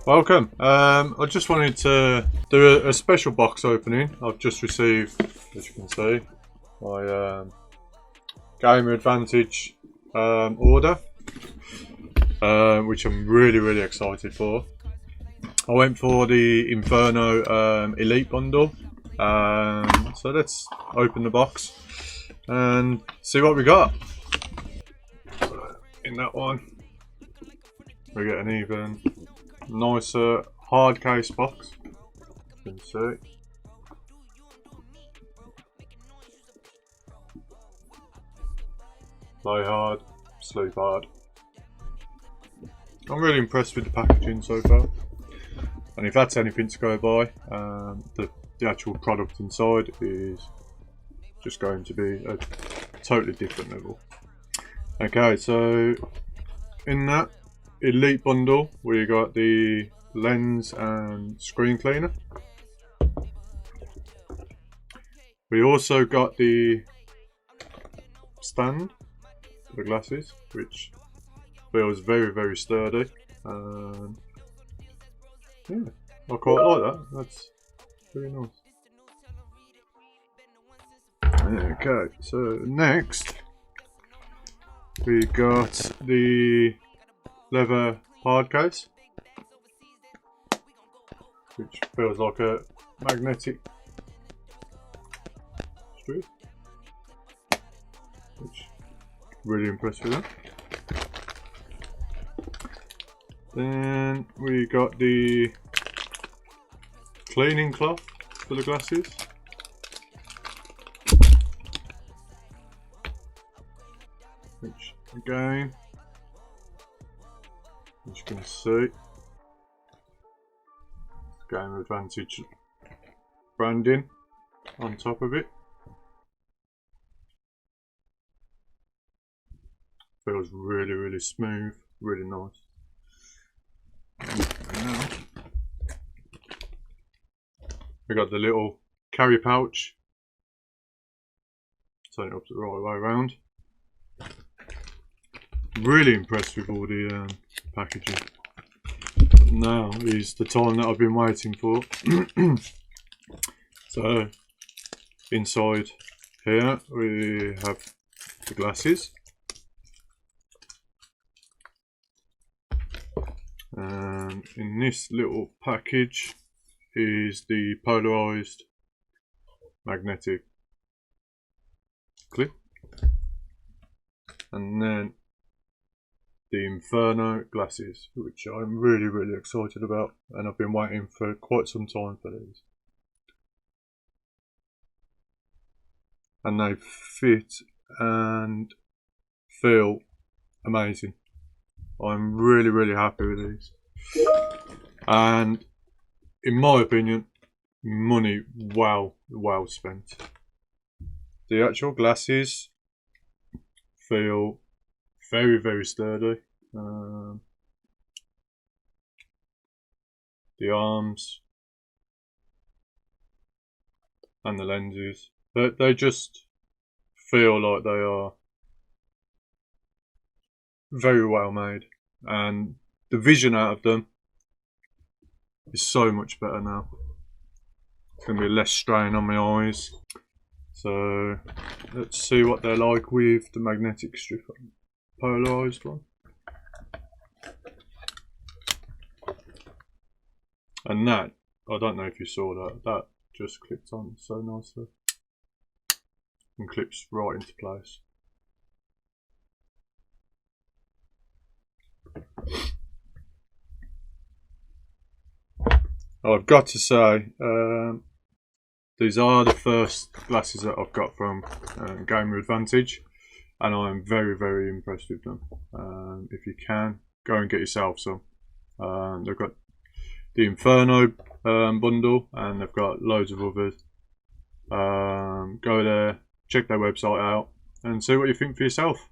Welcome. I just wanted to do a special box opening. I've just received, as you can see, my Gamer Advantage order, which I'm really excited for. I went for the Inferno Elite bundle, so let's open the box and see what we got. In that one, we get an even nicer hard case box. You can see. Play hard, sleep hard. I'm really impressed with the packaging so far, and if that's anything to go by, the actual product inside is just going to be a totally different level. Okay, so in that Elite bundle we got the lens and screen cleaner. We also got the stand for the glasses, which feels very sturdy. Yeah, I quite like that. That's very nice. Okay, so next we got the leather hard case, which feels like a magnetic strip, which really impressed with that. Then we got the cleaning cloth for the glasses, which again, as you can see, Gamer Advantage branding on top of it. Feels really smooth, really nice. And now we got the little carry pouch. Turn it up the right way around. Really impressed with all the packaging. Now is the time that I've been waiting for. So inside here we have the glasses, and in this little package is the polarized magnetic clip, and then the Inferno glasses, which I'm really excited about, and I've been waiting for quite some time for these. And they fit and feel amazing. I'm really happy with these, and in my opinion, money well spent. The actual glasses feel very sturdy. The arms and the lenses, they just feel like they are very well made, and the vision out of them is so much better now. It's going to be less strain on my eyes. So let's see what they're like with the magnetic strip polarized one. And that, I don't know if you saw that, that just clipped on so nicely and clips right into place. I've got to say, these are the first glasses that I've got from Gamer Advantage, and I'm very impressed with them. If you can, go and get yourself some. They've got the Inferno bundle, and they've got loads of others. Go there, check their website out, and see what you think for yourself.